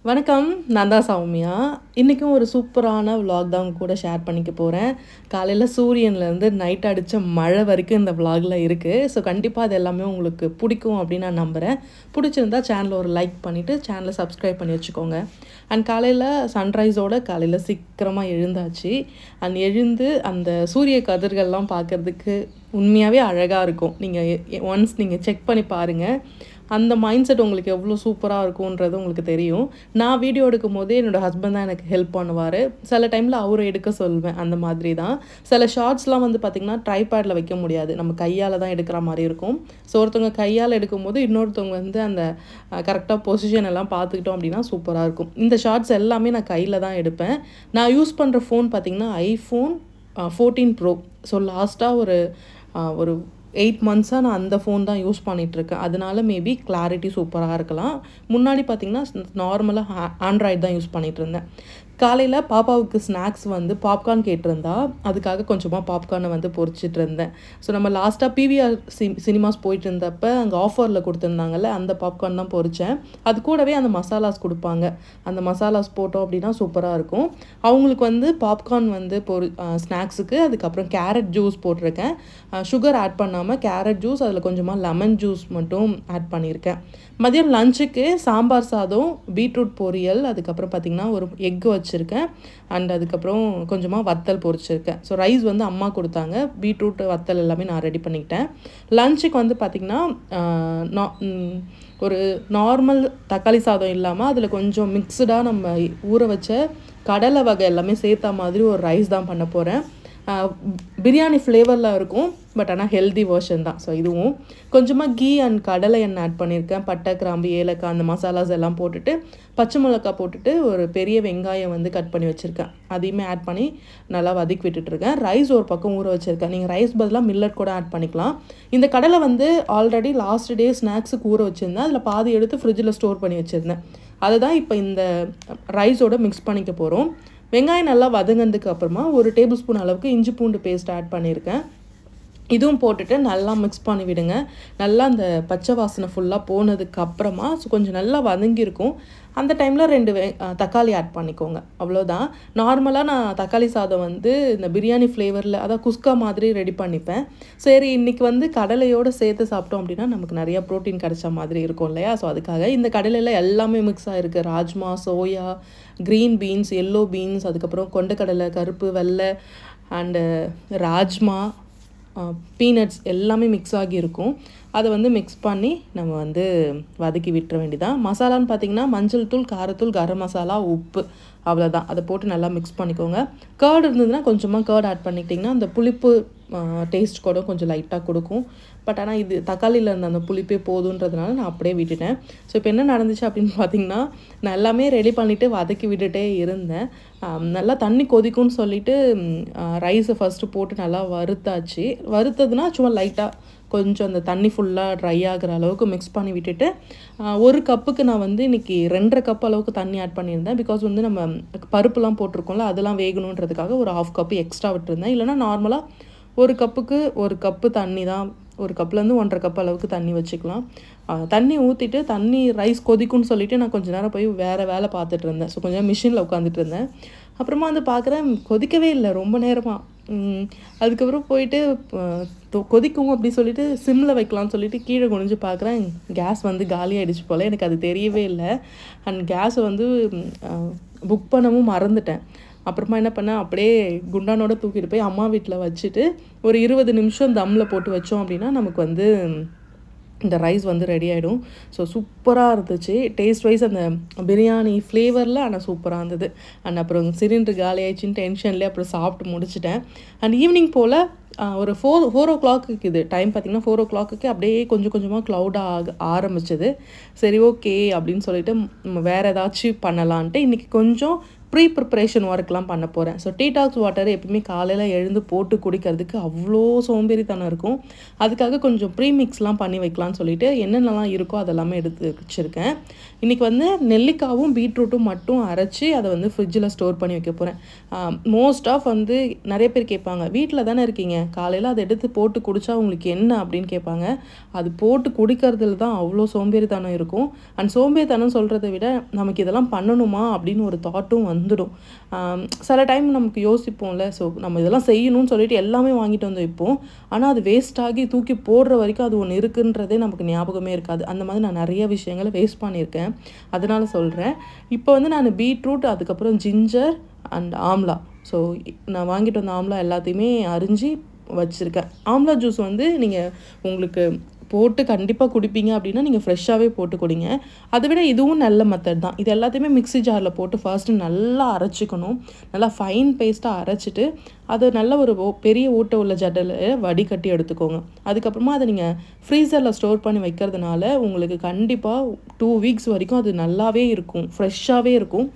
வணக்கம். நான் தான் சௌமியா. இன்றைக்கும் ஒரு சூப்பரான விலாக் தான் உங்க கூட ஷேர் பண்ணிக்க போகிறேன். காலையில் சூரியன்லேருந்து நைட் அடித்த மழை வரைக்கும் இந்த விலாகில் இருக்குது. ஸோ கண்டிப்பாக அது எல்லாமே உங்களுக்கு பிடிக்கும் அப்படின்னு நான் நம்புகிறேன். பிடிச்சிருந்தா சேனலை ஒரு லைக் பண்ணிவிட்டு சேனலை சப்ஸ்கிரைப் பண்ணி வச்சுக்கோங்க. அண்ட் காலையில் சன்ரைஸோடு காலையில் சீக்கிரமாக எழுந்தாச்சு. அண்ட் எழுந்து அந்த சூரிய கதிர்கள்லாம் பார்க்குறதுக்கு உண்மையாகவே அழகாக இருக்கும். நீங்கள் ஒன்ஸ் நீங்கள் செக் பண்ணி பாருங்கள். அந்த மைண்ட் செட் உங்களுக்கு எவ்வளோ சூப்பராக இருக்கும்ன்றது உங்களுக்கு தெரியும். நான் வீடியோ எடுக்கும் போதே என்னோடய ஹஸ்பண்ட் தான் எனக்கு ஹெல்ப் பண்ணுவார். சில டைமில் அவரை எடுக்க சொல்வேன். அந்த மாதிரி தான். சில ஷார்ட்ஸ்லாம் வந்து பார்த்திங்கன்னா ட்ரைபேடில் வைக்க முடியாது. நம்ம கையால் தான் எடுக்கிற மாதிரி இருக்கும். ஸோ ஒருத்தவங்க கையால் எடுக்கும்போது இன்னொருத்தவங்க வந்து அந்த கரெக்டாக பொசிஷன் எல்லாம் பார்த்துக்கிட்டோம் அப்படின்னா சூப்பராக இருக்கும். இந்த ஷார்ட்ஸ் எல்லாமே நான் கையில் தான் எடுப்பேன். நான் யூஸ் பண்ணுற ஃபோன் பார்த்திங்கன்னா ஐஃபோன் 14 ப்ரோ. ஸோ லாஸ்ட்டாக ஒரு 8 மந்த்ஸாக நான் அந்த ஃபோன் தான் யூஸ் பண்ணிகிட்ருக்கேன். அதனால மேபி கிளாரிட்டி சூப்பராக இருக்கலாம். முன்னாடி பார்த்திங்கன்னா நார்மலாக ஆண்ட்ராய்டு தான் யூஸ் பண்ணிகிட்ருந்தேன். காலையில் பாப்பாவுக்கு ஸ்நாக்ஸ் வந்து பாப்கார்ன் கேட்டிருந்தா, அதுக்காக கொஞ்சமாக பாப்கார்னை வந்து பொரிச்சிட்டு இருந்தேன். ஸோ நம்ம லாஸ்ட்டாக பிவிஆர் சினிமாஸ் போயிட்டு இருந்தப்போ அங்கே ஆஃபரில் கொடுத்துருந்தாங்கல்ல, அந்த பாப்கார்ன் தான் பொரித்தேன். அது கூடவே அந்த மசாலாஸ் கொடுப்பாங்க. அந்த மசாலாஸ் போட்டோம் அப்படின்னா சூப்பராக இருக்கும். அவங்களுக்கு வந்து பாப்கார்ன் வந்து ஸ்நாக்ஸுக்கு அதுக்கப்புறம் கேரட் ஜூஸ் போட்டிருக்கேன். சுகர் ஆட் பண்ணாமல் கேரட் ஜூஸ், அதில் கொஞ்சமாக லெமன் ஜூஸ் மட்டும் ஆட் பண்ணியிருக்கேன். மதியம் லஞ்சுக்கு சாம்பார் சாதம், பீட்ரூட் பொரியல், அதுக்கப்புறம் பார்த்திங்கன்னா ஒரு எக் வச்சுருக்கேன். அண்ட் அதுக்கப்புறம் கொஞ்சமாக வத்தல் பொரிச்சிருக்கேன். ஸோ ரைஸ் வந்து அம்மா கொடுத்தாங்க. பீட்ரூட் வத்தல் எல்லாமே நான் ரெடி பண்ணிக்கிட்டேன். லஞ்சுக்கு வந்து பார்த்திங்கன்னா ஒரு நார்மல் தக்காளி சாதம் இல்லாமல் அதில் கொஞ்சம் மிக்ஸ்டாக நம்ம ஊற வச்ச கடலை வகை எல்லாமே சேர்த்த மாதிரி ஒரு ரைஸ் தான் பண்ண போகிறேன். பிரியாணி ஃப்ளேவரில் இருக்கும், பட் ஆனால் ஹெல்தி வெர்ஷன் தான். ஸோ இதுவும் கொஞ்சமாக கீ அண்ட் கடலை எண்ணெய் ஆட் பண்ணியிருக்கேன். பட்டை, கிராம்பு, ஏலக்காய், அந்த மசாலாஸ் எல்லாம் போட்டுட்டு பச்சை மிளகாய் போட்டுட்டு ஒரு பெரிய வெங்காயம் வந்து கட் பண்ணி வச்சுருக்கேன். அதையுமே ஆட் பண்ணி நல்லா வதக்கி விட்டுட்டுருக்கேன். ரைஸ் ஒரு பக்கம் ஊற வச்சுருக்கேன். நீங்கள் ரைஸ் பதிலாக மில்லட் கூட ஆட் பண்ணிக்கலாம். இந்த கடலை வந்து ஆல்ரெடி லாஸ்ட் டே ஸ்நாக்ஸுக்கு ஊற வச்சுருந்தேன். அதில் பாதி எடுத்து ஃப்ரிட்ஜில் ஸ்டோர் பண்ணி வச்சுருந்தேன். அதை தான் இப்போ இந்த ரைஸோடு மிக்ஸ் பண்ணிக்க போகிறோம். வெங்காயம் நல்லா வதங்கினதுக்கு அப்புறமா ஒரு டேபிள் ஸ்பூன் அளவுக்கு இஞ்சி பூண்டு பேஸ்ட் ஆட் பண்ணியிருக்கேன். இதுவும் போட்டுட்டு நல்லா மிக்ஸ் பண்ணி விடுங்க. நல்லா அந்த பச்சை வாசனை ஃபுல்லாக போனதுக்கு அப்புறமா கொஞ்சம் நல்லா வதங்கியிருக்கும். அந்த டைமில் 2 தக்காளி ஆட் பண்ணிக்கோங்க. அவ்வளோதான். நார்மலாக நான் தக்காளி சாதம் வந்து இந்த பிரியாணி ஃப்ளேவரில் அதான் குஸ்கா மாதிரி ரெடி பண்ணிப்பேன். சரி, இன்றைக்கி வந்து கடலையோடு சேர்த்து சாப்பிட்டோம் அப்படின்னா நமக்கு நிறையா ப்ரோட்டீன் கிடைச்ச மாதிரி இருக்கும் இல்லையா? ஸோ அதுக்காக இந்த கடலையில் எல்லாமே மிக்ஸ் ஆகிருக்கு. Rajma, soya, green beans, yellow beans, அதுக்கப்புறம் கொண்டக்கடலை, கருப்பு, வெள்ளை அண்டு ராஜ்மா, பீனட்ஸ் எல்லாமே மிக்ஸ் ஆகியிருக்கும். அதை வந்து மிக்ஸ் பண்ணி நம்ம வந்து வதக்கி விட்டுற வேண்டியதான். மசாலான்னு பார்த்திங்கன்னா மஞ்சள் தூள், காரத்தூள், கரம் மசாலா, உப்பு, அவ்வளோதான். அதை போட்டு நல்லா மிக்ஸ் பண்ணிக்கோங்க. கர்டு இருந்ததுன்னா கொஞ்சமாக கர்டு ஆட் பண்ணிக்கிட்டிங்கன்னா அந்த புளிப்பு டேஸ்ட் கூட கொஞ்சம் லைட்டாக கொடுக்கும். பட் ஆனால் இது தக்காளியில் இருந்த அந்த புளிப்பே போதுன்றதுனால நான் அப்படியே விட்டுட்டேன். ஸோ இப்போ என்ன நடந்துச்சு அப்படின்னு பார்த்திங்கன்னா, நான் எல்லாமே ரெடி பண்ணிவிட்டு வதக்கி விட்டுட்டே இருந்தேன். நல்லா தண்ணி கொதிக்கும்னு சொல்லிவிட்டு ரைஸை ஃபஸ்ட்டு போட்டு நல்லா வறுத்தாச்சு. வறுத்ததுன்னா சும்மா லைட்டாக கொஞ்சம் அந்த தண்ணி ஃபுல்லாக ட்ரை ஆகிற அளவுக்கு மிக்ஸ் பண்ணி விட்டுட்டு, ஒரு கப்புக்கு நான் வந்து இன்றைக்கி 2.5 கப் அளவுக்கு தண்ணி ஆட் பண்ணியிருந்தேன். பிகாஸ் வந்து நம்ம பருப்புலாம் போட்டிருக்கோம்ல, அதெல்லாம் வேகணுன்றதுக்காக ஒரு 1/2 கப்பு எக்ஸ்ட்ரா விட்டுருந்தேன். இல்லைனா நார்மலாக ஒரு கப்புக்கு 1 கப்பு தண்ணி தான், 1 கப்லேருந்து 1.5 கப் அளவுக்கு தண்ணி வச்சுக்கலாம். தண்ணி ஊற்றிட்டு தண்ணி ரைஸ் கொதிக்கும்னு சொல்லிவிட்டு நான் கொஞ்சம் நேரம் போய் வேறு வேலை பார்த்துட்டு இருந்தேன். ஸோ கொஞ்சம் மிஷினில் உட்காந்துட்டு இருந்தேன். அப்புறமா வந்து பார்க்குறேன் கொதிக்கவே இல்லை ரொம்ப நேரமாக. அதுக்கப்புறம் போயிட்டு கொதிக்கும் அப்படி சொல்லிட்டு சிம்மில் வைக்கலாம்னு சொல்லிட்டு கீழே குனிஞ்சு பார்க்குறேன், கேஸ் வந்து காலி ஆகிடுச்சு போல். எனக்கு அது தெரியவே இல்லை. அண்ட் கேஸை வந்து புக் பண்ணவும் மறந்துட்டேன். அப்புறமா என்ன பண்ணேன், அப்படியே குண்டானோட தூக்கிட்டு போய் அம்மா வீட்டில் வச்சுட்டு ஒரு 20 நிமிஷம் தம்மில் போட்டு வச்சோம் அப்படின்னா நமக்கு வந்து இந்த ரைஸ் வந்து ரெடி ஆகிடும். ஸோ சூப்பராக இருந்துச்சு. டேஸ்ட் வைஸ் அந்த பிரியாணி ஃப்ளேவரில் ஆனால் சூப்பராக இருந்தது. அண்ட் அப்புறம் சிலிண்டர் காலி ஆயிடுச்சின்னு டென்ஷன்லேயே அப்புறம் சாப்பிட்டு முடிச்சிட்டேன். அண்ட் ஈவினிங் போல் ஒரு 4 o'clock இது டைம் பார்த்திங்கன்னா 4 o'clock அப்படியே கொஞ்சம் கொஞ்சமாக க்ளவுடாக ஆரம்பிச்சது. சரி, ஓகே அப்படின்னு சொல்லிட்டு வேறு ஏதாச்சும் பண்ணலான்ட்டு இன்றைக்கி கொஞ்சம் ப்ரிப்பரேஷன் ஒர்க்லாம் பண்ண போகிறேன். ஸோ டீடாக்ஸ் வாட்டர் எப்பவுமே காலையில் எழுந்து போட்டு குடிக்கிறதுக்கு அவ்வளோ சோம்பேறித்தனம் இருக்கும். அதுக்காக கொஞ்சம் ப்ரீமிக்ஸ்லாம் பண்ணி வைக்கலான்னு சொல்லிட்டு என்னென்னலாம் இருக்கோ அதெல்லாமே எடுத்து வச்சுருக்கேன். இன்றைக்கி வந்து நெல்லிக்காவும் பீட்ரூட்டும் மட்டும் அரைச்சி அதை வந்து ஃப்ரிட்ஜில் ஸ்டோர் பண்ணி வைக்க போகிறேன். மோஸ்ட் ஆஃப் வந்து நிறைய பேர் கேட்பாங்க, வீட்டில் தானே இருக்கீங்க, காலையில் அதை எடுத்து போட்டு குடித்தா உங்களுக்கு என்ன அப்படின்னு கேட்பாங்க. அது போட்டு குடிக்கிறதுல தான் அவ்வளோ சோம்பேறித்தனம் இருக்கும். அண்ட் சோம்பேறித்தனம் சொல்கிறத விட நமக்கு இதெல்லாம் பண்ணணுமா அப்படின்னு ஒரு தாட்டும் வந்துடும். சில டைம் நமக்கு யோசிப்போம்ல, ஸோ நம்ம இதெல்லாம் செய்யணும்னு சொல்லிட்டு எல்லாமே வாங்கிட்டு வந்து வைப்போம். ஆனால் அது வேஸ்ட் ஆகி தூக்கி போடுற வரைக்கும் அது ஒன்று இருக்குன்றதே நமக்கு ஞாபகமே இருக்காது. அந்த மாதிரி நான் நிறைய விஷயங்களை வேஸ்ட் பண்ணியிருக்கேன். அதனால சொல்கிறேன். இப்போ வந்து நான் பீட்ரூட், அதுக்கப்புறம் ஜிஞ்சர் அண்ட் ஆம்லா, ஸோ நான் வாங்கிட்டு வந்த ஆம்லா எல்லாத்தையுமே அரிஞ்சு வச்சுருக்கேன். ஆம்லா ஜூஸ் வந்து நீங்கள் உங்களுக்கு போட்டு கண்டிப்பாக குடிப்பீங்க அப்படின்னா நீங்கள் ஃப்ரெஷ்ஷாகவே போட்டு குடிங்க. அதை விட இதுவும் நல்ல மெத்தட் தான். இது எல்லாத்தையுமே மிக்ஸி ஜாரில் போட்டு ஃபர்ஸ்ட்டு நல்லா அரைச்சிக்கணும். நல்லா ஃபைன் பேஸ்ட்டாக அரைச்சிட்டு அது நல்ல ஒரு பெரிய ஊட்ட உள்ள ஜட்டில் வடிகட்டி எடுத்துக்கோங்க. அதுக்கப்புறமா அதை நீங்கள் ஃப்ரீசரில் ஸ்டோர் பண்ணி வைக்கிறதுனால உங்களுக்கு கண்டிப்பாக 2 வீக்ஸ் வரைக்கும் அது நல்லாவே இருக்கும், ஃப்ரெஷ்ஷாகவே இருக்கும்.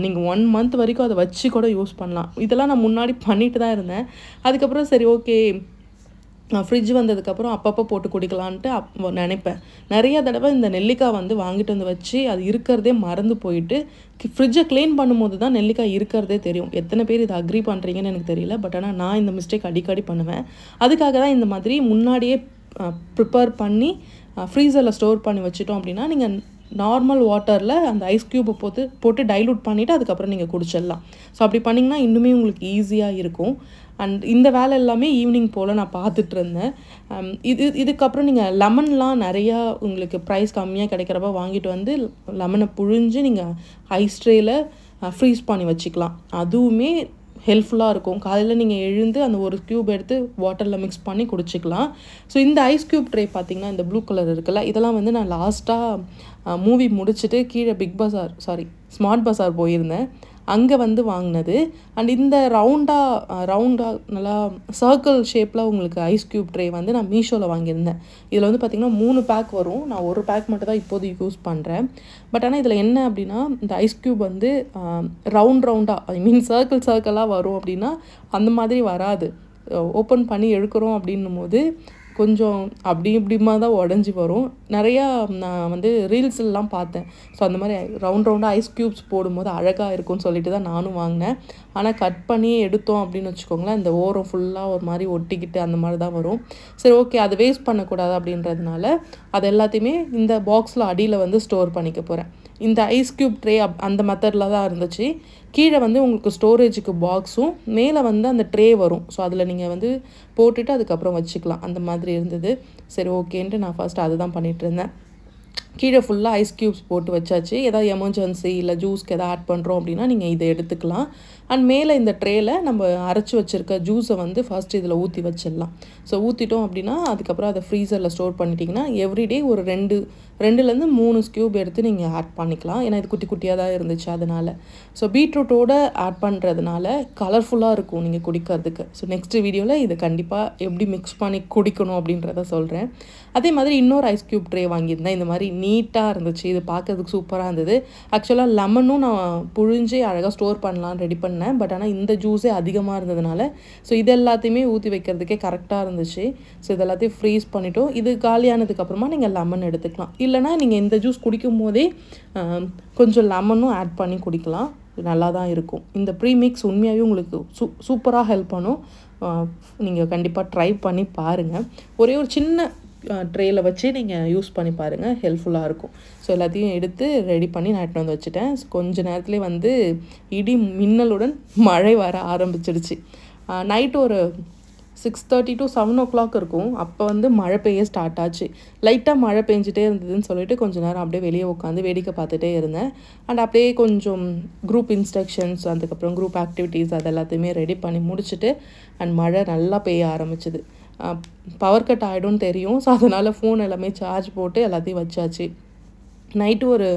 நீங்கள் 1 மந்த் வரைக்கும் அதை வச்சு கூட யூஸ் பண்ணலாம். இதெல்லாம் நான் முன்னாடி பண்ணிட்டு தான் இருந்தேன். அதுக்கப்புறம் சரி ஓகே, ஃப்ரிட்ஜ் வந்ததுக்கப்புறம் அப்பப்போ போட்டு குடிக்கலான்ட்டு நினைப்பேன். நிறைய தடவை இந்த நெல்லிக்காய் வந்து வாங்கிட்டு வந்து வச்சு அது இருக்கிறதே மறந்து போயிட்டு ஃப்ரிட்ஜை க்ளீன் பண்ணும்போது தான் நெல்லிக்காய் இருக்கிறதே தெரியும். எத்தனை பேர் இதை அக்ரி பண்ணுறீங்கன்னு எனக்கு தெரியல. பட் ஆனால் நான் இந்த மிஸ்டேக் அடிக்கடி பண்ணுவேன். அதுக்காக தான் இந்த மாதிரி முன்னாடியே ப்ரிப்பேர் பண்ணி ஃப்ரீசரில் ஸ்டோர் பண்ணி வச்சிட்டோம் அப்படின்னா நீங்கள் நார்மல் வாட்டரில் அந்த ஐஸ் க்யூப்பை போட்டு டைலூட் பண்ணிவிட்டு அதுக்கப்புறம் நீங்கள் குடிச்சிடலாம். ஸோ அப்படி பண்ணிங்கன்னா இன்னுமே உங்களுக்கு ஈஸியாக இருக்கும். அண்ட் இந்த வேலை எல்லாமே ஈவினிங் போல் நான் பார்த்துட்டு இருந்தேன். இதுக்கப்புறம் நீங்கள் லெமன்லாம் நிறையா உங்களுக்கு ப்ரைஸ் கம்மியாக கிடைக்கிறப்ப வாங்கிட்டு வந்து லெமனை புழிஞ்சு நீங்கள் ஐஸ் ட்ரேயில் ஃப்ரீஸ் பண்ணி வச்சுக்கலாம். அதுவுமே ஹெல்ப்ஃபுல்லாக இருக்கும். காலையில் நீங்கள் எழுந்து அந்த ஒரு க்யூப் எடுத்து வாட்டரில் மிக்ஸ் பண்ணி குடிச்சிக்கலாம். ஸோ இந்த ஐஸ் க்யூப் ட்ரே பார்த்திங்கன்னா இந்த ப்ளூ கலர் இருக்குல்ல, இதெல்லாம் வந்து நான் லாஸ்ட்டாக மூவி முடிச்சுட்டு கீழே ஸ்மார்ட் பஸார் போயிருந்தேன். அங்கே வந்து வாங்கினது. அண்ட் இந்த ரவுண்டாக நல்லா சர்க்கிள் ஷேப்பில் உங்களுக்கு ஐஸ் க்யூப் ட்ரே வந்து நான் மீஷோவில் வாங்கியிருந்தேன். இதில் வந்து பார்த்திங்கன்னா 3 பேக் வரும். நான் ஒரு பேக் மட்டும் தான் இப்போது யூஸ் பண்ணுறேன். பட் ஆனால் இதில் என்ன அப்படின்னா, இந்த ஐஸ் க்யூப் வந்து ரவுண்டாக சர்க்கிளாக வரும் அப்படின்னா அந்த மாதிரி வராது. ஓப்பன் பண்ணி எடுக்கிறோம் அப்படின்னும் போது கொஞ்சம் இப்படிமா தான் உடஞ்சி வரும். நிறையா நான் வந்து ரீல்ஸ்லாம் பார்த்தேன். ஸோ அந்த மாதிரி ரவுண்டாக ஐஸ் க்யூப்ஸ் போடும்போது அழகாக இருக்கும்னு சொல்லிட்டு தான் நானும் வாங்கினேன். ஆனால் கட் பண்ணி எடுத்தோம் அப்படின்னு வச்சுக்கோங்களேன், இந்த ஓரம் ஃபுல்லாக ஒரு மாதிரி ஒட்டிக்கிட்டு அந்த மாதிரி தான் வரும். சரி ஓகே, அதை வேஸ்ட் பண்ணக்கூடாது அப்படின்றதுனால அது எல்லாத்தையுமே இந்த பாக்ஸில் அடியில் வந்து ஸ்டோர் பண்ணிக்க போகிறேன். இந்த ஐஸ் க்யூப் ட்ரே அந்த மெத்தடில் தான் இருந்துச்சு. கீழே வந்து உங்களுக்கு ஸ்டோரேஜுக்கு பாக்ஸும் மேலே வந்து அந்த ட்ரே வரும். ஸோ அதில் நீங்கள் வந்து போட்டுட்டு அதுக்கப்புறம் வச்சுக்கலாம். அந்த மாதிரி இருந்தது. சரி ஓகேன்ட்டு நான் ஃபர்ஸ்ட் அதுதான் பண்ணிகிட்டு இருந்தேன். கீழே ஃபுல்லாக ஐஸ் க்யூப்ஸ் போட்டு வச்சாச்சு. ஏதாவது எமர்ஜென்சி இல்லை ஜூஸ்க்கு எதாவது ஆட் பண்ணுறோம் அப்படின்னா நீங்கள் இதை எடுத்துக்கலாம். அண்ட் மேலே இந்த ட்ரேயில் நம்ம அரைச்சி வச்சுருக்க ஜூஸை வந்து ஃபர்ஸ்ட் இதில் ஊற்றி வச்சிடலாம். ஸோ ஊற்றிட்டோம் அப்படின்னா அதுக்கப்புறம் அதை ஃப்ரீசரில் ஸ்டோர் பண்ணிட்டிங்கன்னா எவ்ரிடே ஒரு 2லேருந்து 3 ஸ்க்யூப் எடுத்து நீங்கள் ஆட் பண்ணிக்கலாம். ஏன்னா இது குட்டி குட்டியாக தான் இருந்துச்சு அதனால். ஸோ பீட்ரூட்டோடு ஆட் பண்ணுறதுனால கலர்ஃபுல்லாக இருக்கும் நீங்கள் குடிக்கிறதுக்கு. ஸோ நெக்ஸ்ட் வீடியோவில் இதை கண்டிப்பாக எப்படி மிக்ஸ் பண்ணி குடிக்கணும் அப்படின்றத சொல்கிறேன். அதே மாதிரி இன்னொரு ஐஸ் க்யூப் ட்ரே வாங்கியிருந்தேன். இந்த மாதிரி நீட்டாக இருந்துச்சு. இது பார்க்கறதுக்கு சூப்பராக இருந்தது. ஆக்சுவலாக லெமனும் நான் புழிஞ்சு அழகாக ஸ்டோர் பண்ணலான்னு ரெடி பண்ணேன். பட் ஆனால் இந்த ஜூஸே அதிகமாக இருந்ததுனால ஸோ இது எல்லாத்தையுமே ஊற்றி வைக்கிறதுக்கே கரெக்டாக இருந்துச்சு. ஸோ இது எல்லாத்தையும் ஃப்ரீஸ் பண்ணிவிட்டோம். இது காலியானதுக்கப்புறமா நீங்கள் லெமன் எடுத்துக்கலாம். இல்லைனா நீங்கள் இந்த ஜூஸ் குடிக்கும் போதே கொஞ்சம் லெமனும் ஆட் பண்ணி குடிக்கலாம். நல்லா தான் இருக்கும். இந்த ப்ரீமிக்ஸ் உண்மையாகவே உங்களுக்கு சூப்பராக ஹெல்ப் பண்ணும். நீங்கள் கண்டிப்பாக ட்ரை பண்ணி பாருங்கள். ஒரே ஒரு சின்ன ட்ரேயில் வச்சு நீங்கள் யூஸ் பண்ணி பாருங்கள், ஹெல்ப்ஃபுல்லாக இருக்கும். ஸோ எல்லாத்தையும் எடுத்து ரெடி பண்ணி நான் எடுத்து வந்து வச்சுட்டேன். கொஞ்சம் நேரத்துலேயே வந்து இடி மின்னலுடன் மழை வர ஆரம்பிச்சிடுச்சு. நைட்டு ஒரு 6:30 to 7 o'clock இருக்கும். அப்போ வந்து மழை பெய்ய ஸ்டார்ட் ஆச்சு. லைட்டாக மழை பெஞ்சிட்டே இருந்ததுன்னு சொல்லிட்டு கொஞ்சம் நேரம் அப்படியே வெளியே உட்காந்து வேடிக்கை பார்த்துட்டே இருந்தேன். அண்ட் அப்படியே கொஞ்சம் குரூப் இன்ஸ்ட்ரக்ஷன்ஸ், அதுக்கப்புறம் குரூப் ஆக்டிவிட்டீஸ் அது எல்லாத்தையுமே ரெடி பண்ணி முடிச்சுட்டு அண்ட் மழை நல்லா பெய்ய ஆரம்பிச்சிது. பவர் கட் ஆகிடும்னு தெரியும். ஸோ அதனால் ஃபோன் எல்லாமே சார்ஜ் போட்டு எல்லாத்தையும் வச்சாச்சு. நைட்டு ஒரு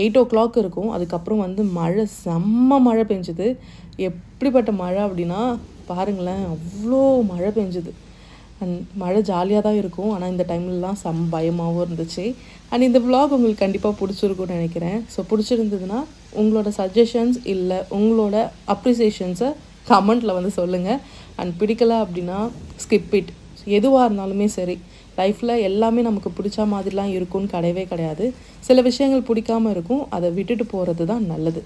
8 o'clock இருக்கும். அதுக்கப்புறம் வந்து செம்ம மழை பெஞ்சுது. எப்படிப்பட்ட மழை அப்படின்னா பாருங்களேன், அவ்வளோ மழை பெஞ்சுது. அண்ட் மழை ஜாலியாக தான் இருக்கும். ஆனால் இந்த டைம்லலாம் பயமாகவும் இருந்துச்சு. அண்ட் இந்த vlog உங்களுக்கு கண்டிப்பாக பிடிச்சிருக்கும்னு நினைக்கிறேன். ஸோ பிடிச்சிருந்ததுன்னா உங்களோட சஜஷன்ஸ் இல்லை உங்களோட அப்ரிசியேஷன்ஸை கமெண்ட்டில் வந்து சொல்லுங்கள். அண்ட் பிடிக்கலை அப்படின்னா ஸ்கிப் இட். எதுவாக இருந்தாலுமே சரி, லைஃப்பில் எல்லாமே நமக்கு பிடிச்ச மாதிரிலாம் இருக்கும்னு கிடையவே கிடையாது. சில விஷயங்கள் பிடிக்காமல் இருக்கும், அதை விட்டுட்டு போகிறது தான் நல்லது.